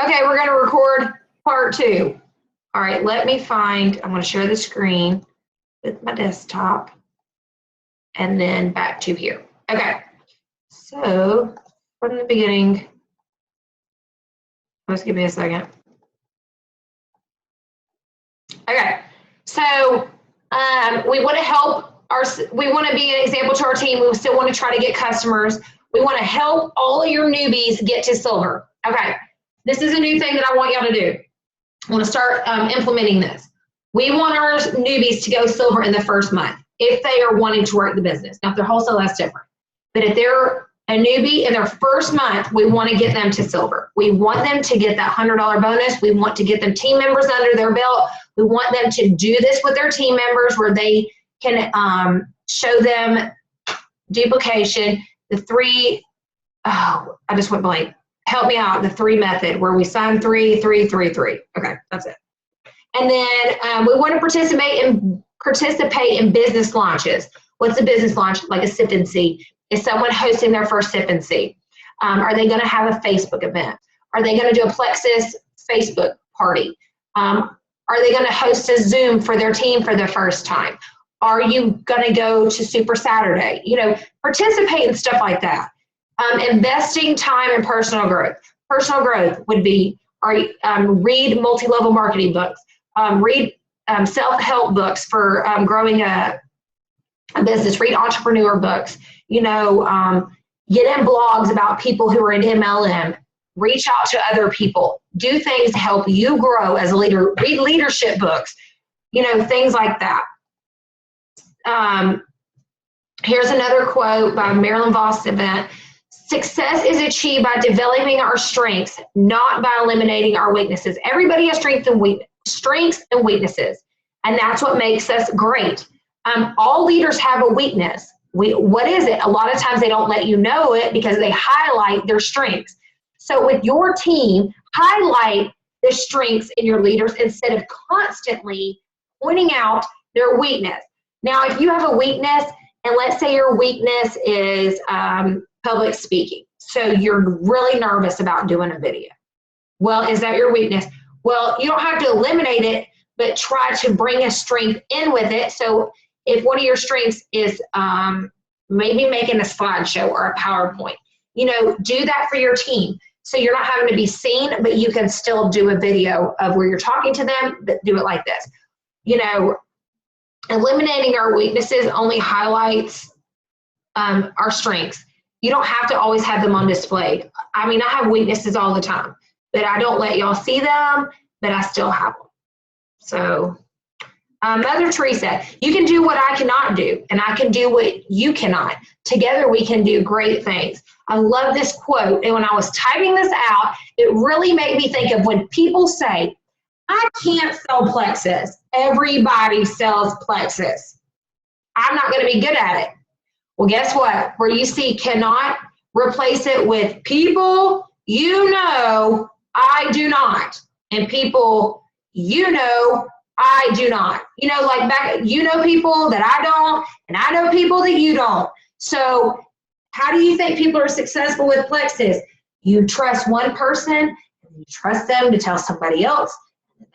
Okay, we're going to record part 2. All right, let me find, I'm going to share the screen with my desktop and then back to here. Okay, so from the beginning, just give me a second. Okay, so we want to help we want to be an example to our team. We still want to try to get customers. We want to help all of your newbies get to silver. Okay, this is a new thing that I want y'all to do. I want to start implementing this. We want our newbies to go silver in the first month if they are wanting to work the business. Now, if they're wholesale, that's different. But if they're a newbie in their first month, we want to get them to silver. We want them to get that $100 bonus. We want to get them team members under their belt. We want them to do this with their team members where they can show them duplication. The 3, oh, I just went blank. Help me out, the 3 method where we sign 3, 3, 3, 3. Okay, that's it. And then we want to participate in business launches. What's a business launch? Like a sip and see. Is someone hosting their first sip and see? Are they going to have a Facebook event? Are they going to do a Plexus Facebook party? Are they going to host a Zoom for their team for the first time? Are you going to go to Super Saturday? You know, participate in stuff like that. Investing time in personal growth. Personal growth would be read multi-level marketing books, read self-help books for growing a business, read entrepreneur books, you know, get in blogs about people who are in MLM, reach out to other people, do things to help you grow as a leader, read leadership books, you know, things like that. Here's another quote by Marilyn Voss event. Success is achieved by developing our strengths, not by eliminating our weaknesses. Everybody has strengths and weaknesses, and that's what makes us great. All leaders have a weakness. What is it? A lot of times they don't let you know it because they highlight their strengths. So with your team, highlight the strengths in your leaders instead of constantly pointing out their weakness. Now, if you have a weakness, and let's say your weakness is public speaking, so you're really nervous about doing a video. Well, is that your weakness? Well, you don't have to eliminate it, but try to bring a strength in with it. So if one of your strengths is maybe making a slideshow or a PowerPoint, you know, do that for your team. So you're not having to be seen, but you can still do a video of where you're talking to them, but do it like this. You know, eliminating our weaknesses only highlights our strengths. You don't have to always have them on display. I mean, I have weaknesses all the time, but I don't let y'all see them, but I still have them. So Mother Teresa, you can do what I cannot do, and I can do what you cannot. Together we can do great things. I love this quote, and when I was typing this out, it really made me think of when people say, I can't sell Plexus. Everybody sells Plexus. I'm not going to be good at it. Well, guess what? Where you see cannot, replace it with people, you know, I do not. And people, you know, I do not. You know, like back, you know people that I don't, and I know people that you don't. So how do you think people are successful with Plexus? You trust one person, and you trust them to tell somebody else.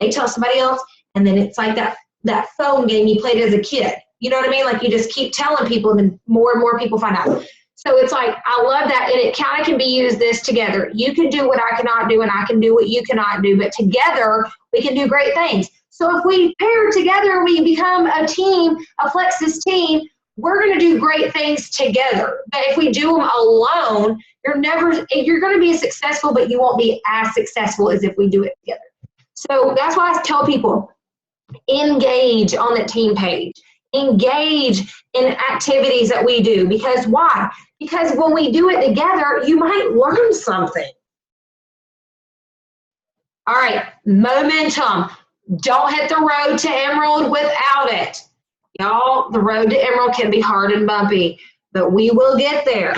They tell somebody else, and then it's like that phone game you played as a kid. You know what I mean? Like you just keep telling people, and then more and more people find out. So it's like, I love that, and it kind of can be used this together. You can do what I cannot do, and I can do what you cannot do, but together we can do great things. So if we pair together, we become a team, a Plexus team, we're going to do great things together. But if we do them alone, you're going to be successful, but you won't be as successful as if we do it together. So that's why I tell people, engage on the team page. Engage in activities that we do. Because why? Because when we do it together, you might learn something. All right, momentum. Don't hit the road to Emerald without it. Y'all, the road to Emerald can be hard and bumpy, but we will get there.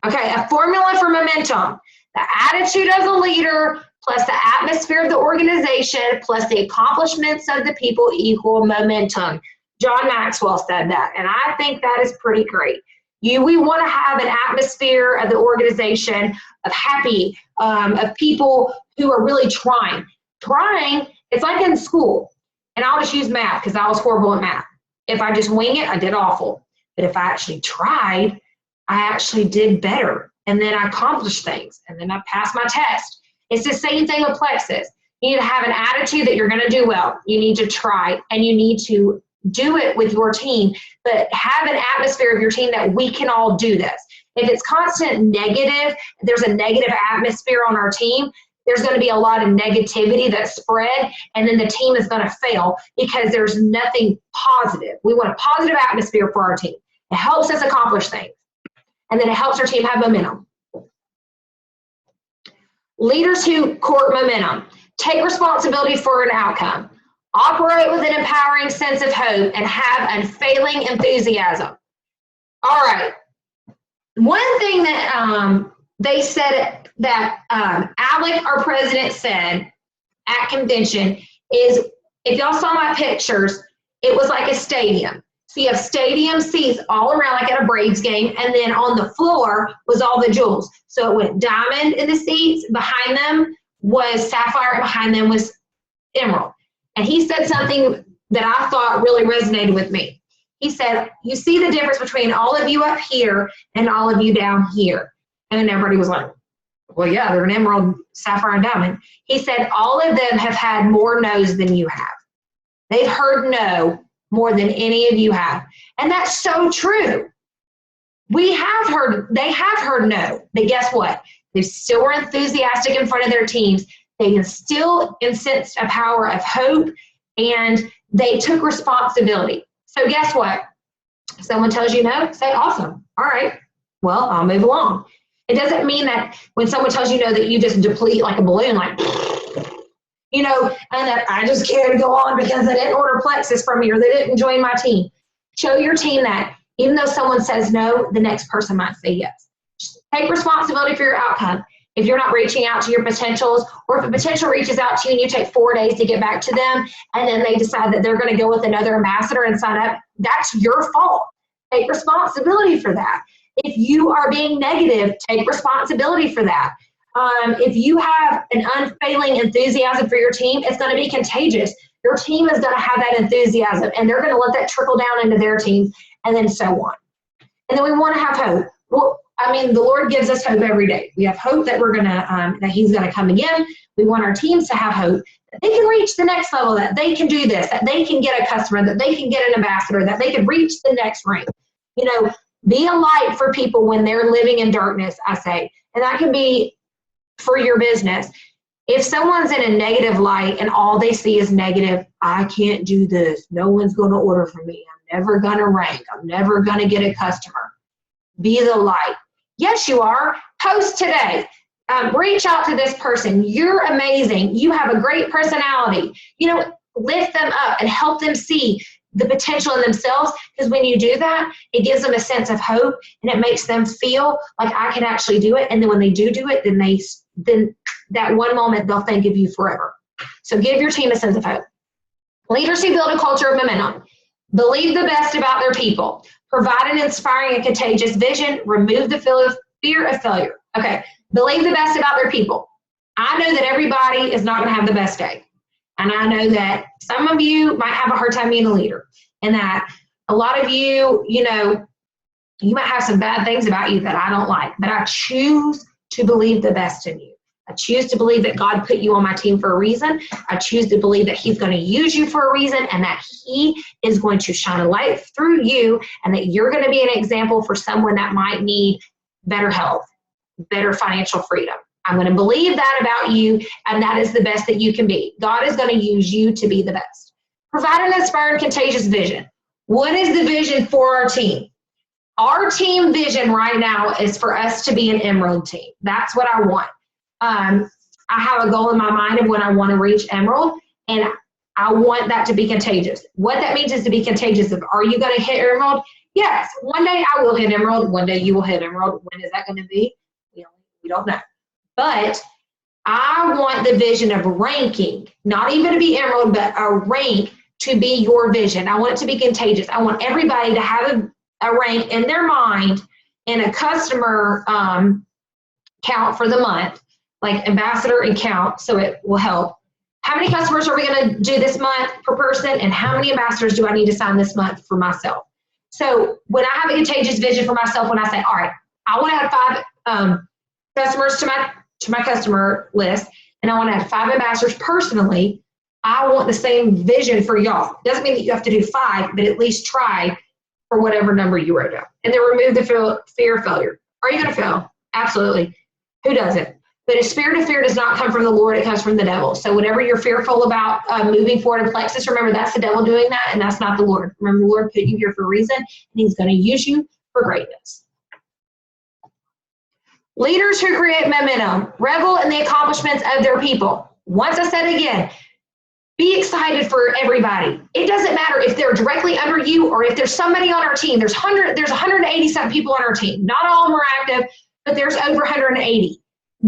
Okay, a formula for momentum. The attitude of the leader plus the atmosphere of the organization plus the accomplishments of the people equal momentum. John Maxwell said that, and I think that is pretty great. We want to have an atmosphere of the organization of happy, of people who are really trying. Trying, it's like in school. And I'll just use math because I was horrible at math. If I just wing it, I did awful. But if I actually tried, I actually did better. And then I accomplished things. And then I passed my test. It's the same thing with Plexus. You need to have an attitude that you're going to do well. You need to try, and you need to do it with your team, but have an atmosphere of your team that we can all do this. If it's constant negative, there's a negative atmosphere on our team, there's going to be a lot of negativity that's spread, and then the team is going to fail because there's nothing positive. We want a positive atmosphere for our team. It helps us accomplish things, and then it helps our team have momentum. Leaders who court momentum. Take responsibility for an outcome. Operate with an empowering sense of hope and have unfailing enthusiasm. All right. One thing that they said that Alec, our president, said at convention is, if y'all saw my pictures, it was like a stadium. So you have stadium seats all around, like at a Braves game, and then on the floor was all the jewels. So it went diamond in the seats, behind them was sapphire, and behind them was emerald. And he said something that I thought really resonated with me. He said, you see the difference between all of you up here and all of you down here. And everybody was like, well, yeah, they're an emerald, sapphire, and diamond. He said, all of them have had more no's than you have. They've heard no more than any of you have. And that's so true. They have heard no. But guess what? They still were enthusiastic in front of their teams. They still sensed a power of hope, and they took responsibility. So guess what? If someone tells you no, say, awesome. All right, well, I'll move along. It doesn't mean that when someone tells you no that you just deplete like a balloon, like, you know, and that I just can't go on because they didn't order Plexus from me or they didn't join my team. Show your team that even though someone says no, the next person might say yes. Just take responsibility for your outcome. If you're not reaching out to your potentials, or if a potential reaches out to you and you take 4 days to get back to them, and then they decide that they're going to go with another ambassador and sign up, that's your fault. Take responsibility for that. If you are being negative, take responsibility for that. If you have an unfailing enthusiasm for your team, it's going to be contagious. Your team is going to have that enthusiasm, and they're going to let that trickle down into their team, and then so on. And then we want to have hope. Well, I mean, the Lord gives us hope every day. We have hope that we're gonna that He's gonna come again. We want our teams to have hope that they can reach the next level, that they can do this, that they can get a customer, that they can get an ambassador, that they can reach the next rank. You know, be a light for people when they're living in darkness, I say. And that can be for your business. If someone's in a negative light and all they see is negative, I can't do this. No one's gonna order from me. I'm never gonna rank. I'm never gonna get a customer. Be the light. Yes, you are. Post today. Reach out to this person. You're amazing. You have a great personality. You know, lift them up and help them see the potential in themselves, because when you do that, it gives them a sense of hope, and it makes them feel like I can actually do it. And then when they do it, then that one moment they'll think of you forever. So give your team a sense of hope. Leaders who build a culture of momentum. Believe the best about their people. Provide an inspiring and contagious vision. Remove the fear of failure. Okay. Believe the best about their people. I know that everybody is not going to have the best day. And I know that some of you might have a hard time being a leader, and that a lot of you, you know, you might have some bad things about you that I don't like, but I choose to believe the best in you. I choose to believe that God put you on my team for a reason. I choose to believe that He's going to use you for a reason, and that He is going to shine a light through you, and that you're going to be an example for someone that might need better health, better financial freedom. I'm going to believe that about you, and that is the best that you can be. God is going to use you to be the best. Provide an inspiring, contagious vision. What is the vision for our team? Our team vision right now is for us to be an emerald team. That's what I want. I have a goal in my mind of when I want to reach emerald, and I want that to be contagious. What that means is to be contagious. Are you going to hit emerald? Yes. One day I will hit emerald. One day you will hit emerald. When is that going to be? We don't know. But I want the vision of ranking, not even to be emerald, but a rank to be your vision. I want it to be contagious. I want everybody to have a rank in their mind in a customer count for the month, like ambassador and count, so it will help. How many customers are we going to do this month per person, and how many ambassadors do I need to sign this month for myself? So when I have a contagious vision for myself, when I say, all right, I want to have 5 customers to my customer list, and I want to have 5 ambassadors personally, I want the same vision for y'all. Doesn't mean that you have to do 5, but at least try for whatever number you wrote down. And then remove the fear of failure. Are you going to fail? Absolutely. Who doesn't? But a spirit of fear does not come from the Lord, it comes from the devil. So whatever you're fearful about moving forward in Plexus, remember that's the devil doing that, and that's not the Lord. Remember, the Lord put you here for a reason, and he's going to use you for greatness. Leaders who create momentum revel in the accomplishments of their people. Once I said again, be excited for everybody. It doesn't matter if they're directly under you or if there's somebody on our team. There's 180-something people on our team. Not all of them are active, but there's over 180.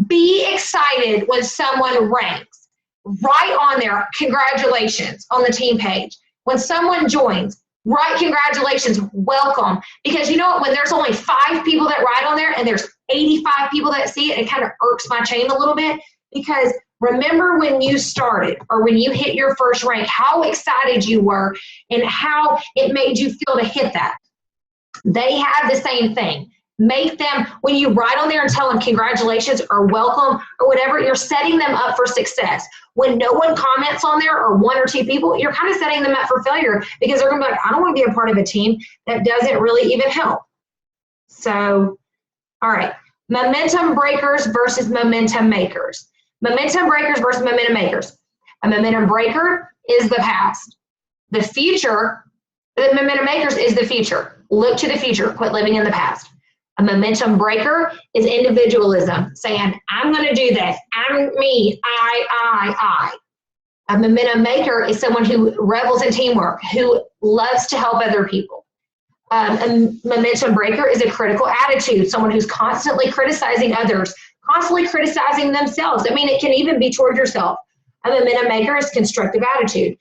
Be excited when someone ranks. Write on there, congratulations, on the team page. When someone joins, write congratulations, welcome. Because you know what, when there's only 5 people that write on there and there's 85 people that see it, it kind of irks my chain a little bit, because remember when you started or when you hit your first rank, how excited you were and how it made you feel to hit that. They have the same thing. Make them, when you write on there and tell them congratulations or welcome or whatever, you're setting them up for success. When no one comments on there or 1 or 2 people, you're kind of setting them up for failure, because they're going to be like, I don't want to be a part of a team that doesn't really even help. So, all right, momentum breakers versus momentum makers. Momentum breakers versus momentum makers. A momentum breaker is the past. The future, the momentum makers is the future. Look to the future, quit living in the past. A momentum breaker is individualism, saying, I'm going to do this. I'm me, I. A momentum maker is someone who revels in teamwork, who loves to help other people. A momentum breaker is a critical attitude, someone who's constantly criticizing others, constantly criticizing themselves. I mean, it can even be toward yourself. A momentum maker is constructive attitude,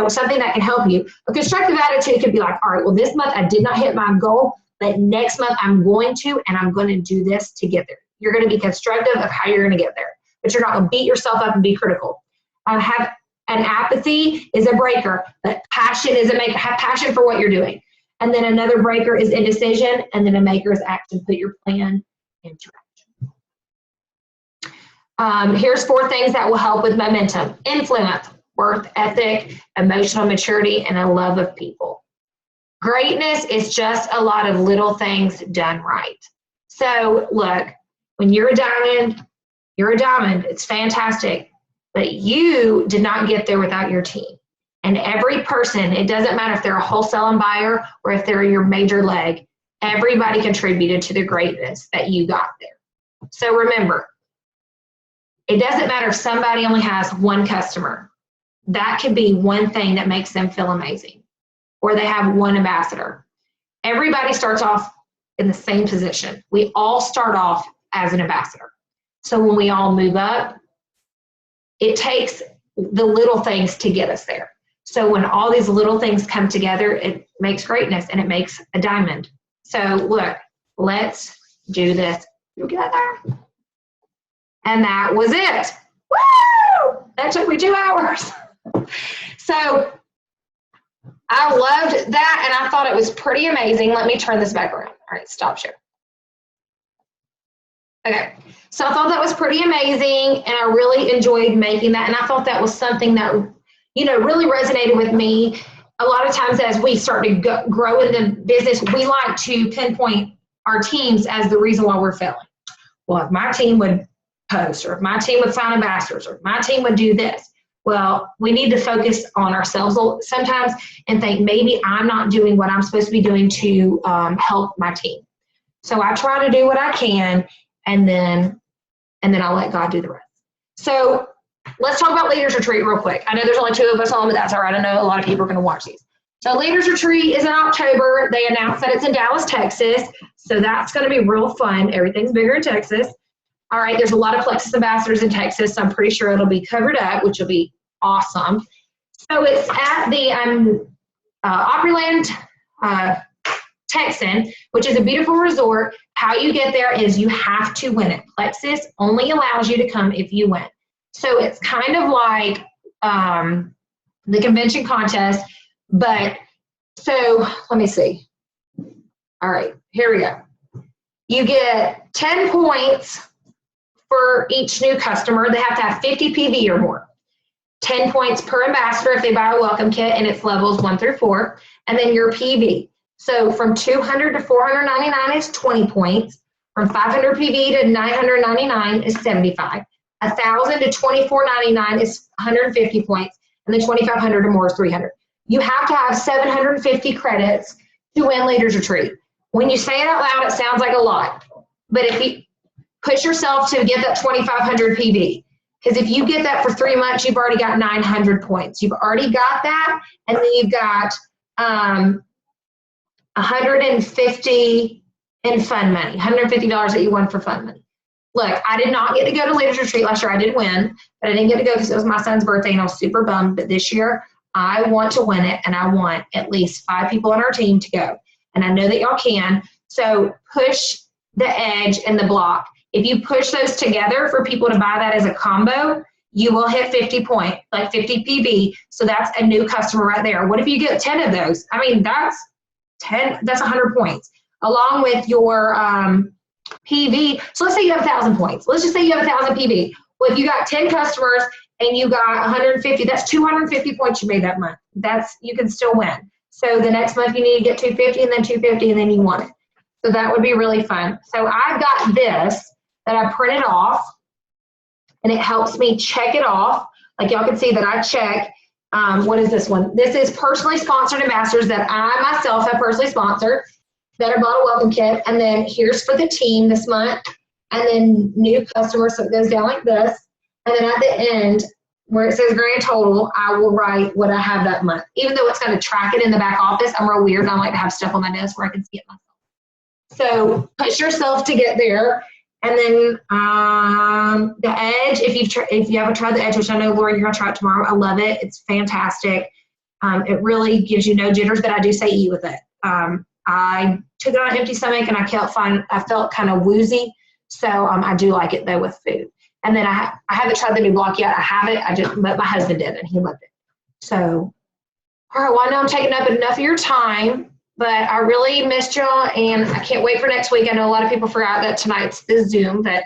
something that can help you. A constructive attitude could be like, all right, well, this month I did not hit my goal, but next month I'm going to, and I'm going to do this to get there. You're going to be constructive of how you're going to get there, but you're not going to beat yourself up and be critical. Have an apathy is a breaker, but passion is a maker. Have passion for what you're doing. And then another breaker is indecision, and then a maker is action. Put your plan into action. Here's 4 things that will help with momentum: influence, work ethic, emotional maturity, and a love of people. Greatness is just a lot of little things done right. So look, when you're a diamond, you're a diamond. It's fantastic. But you did not get there without your team. And every person, it doesn't matter if they're a wholesale buyer or if they're your major leg, everybody contributed to the greatness that you got there. So remember, it doesn't matter if somebody only has 1 customer. That could be one thing that makes them feel amazing. Or they have 1 ambassador. Everybody starts off in the same position. We all start off as an ambassador. So when we all move up, it takes the little things to get us there. So when all these little things come together, it makes greatness and it makes a diamond. So look, let's do this together. And that was it. Woo! That took me 2 hours. So I loved that, and I thought it was pretty amazing. Let me turn this back around. All right, stop share. Okay, so I thought that was pretty amazing, and I really enjoyed making that, and I thought that was something that, really resonated with me. A lot of times as we start to grow in the business, we like to pinpoint our teams as the reason why we're failing. Well, if my team would post, or if my team would sign ambassadors, or if my team would do this, well, we need to focus on ourselves sometimes and think maybe I'm not doing what I'm supposed to be doing to help my team. So I try to do what I can, and then I'll let God do the rest. So let's talk about Leaders Retreat real quick. I know there's only 2 of us on, but that's all right. I know a lot of people are going to watch these. So Leaders Retreat is in October. They announced that it's in Dallas, Texas. So that's going to be real fun. Everything's bigger in Texas. All right, there's a lot of Plexus ambassadors in Texas, so I'm pretty sure it'll be covered up, which will be awesome. So it's at the Opryland Texan, which is a beautiful resort. How you get there is you have to win it. Plexus only allows you to come if you win. So it's kind of like the convention contest, but so let me see. All right, here we go. You get 10 points for each new customer. They have to have 50 PV or more. 10 points per ambassador if they buy a welcome kit, and it's levels 1 through 4. And then your PV. So from 200 to 499 is 20 points. From 500 PV to 999 is 75. 1,000 to 2,499 is 150 points. And then 2,500 or more is 300. You have to have 750 credits to win Leaders Retreat. When you say it out loud, it sounds like a lot. But if you push yourself to get that 2,500 PV, because if you get that for 3 months, you've already got 900 points. You've already got that, and then you've got 150 in fun money, $150 that you won for fun money. Look, I did not get to go to Leaders Retreat last year. I did win, but I didn't get to go because it was my son's birthday, and I was super bummed. But this year, I want to win it, and I want at least 5 people on our team to go. And I know that y'all can. So push the edge and the block. If you push those together for people to buy that as a combo, you will hit 50 point, like 50 PV. So that's a new customer right there. What if you get 10 of those? I mean, that's 100 points along with your PV. So let's say you have 1,000 points. Let's just say you have 1,000 PV. Well, if you got 10 customers and you got 150, that's 250 points you made that month. You can still win. So the next month you need to get 250 and then 250 and then you won it. So that would be really fun. So I've got this that I printed off, and it helps me check it off. Like y'all can see that I check. What is this one? This is personally sponsored ambassadors that I myself have personally sponsored that are bought a welcome kit. And then here's for the team this month. And then new customers, so it goes down like this. And then at the end, where it says grand total, I will write what I have that month. Even though it's going to track it in the back office, I'm real weird and I like to have stuff on my desk where I can see it myself. So push yourself to get there. And then the Edge, if you haven't tried the Edge, which I know, Laura, you're going to try it tomorrow. I love it. It's fantastic. It really gives you no jitters, but I do say eat with it. I took it on an empty stomach and I felt kind of woozy. So I do like it, though, with food. And then I haven't tried the new block yet. I have it. But my husband did, and he loved it. So, all right, well, I know I'm taking up enough of your time. But I really missed y'all, and I can't wait for next week. I know a lot of people forgot that tonight's the Zoom, but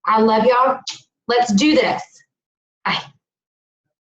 I love y'all. Let's do this. Bye.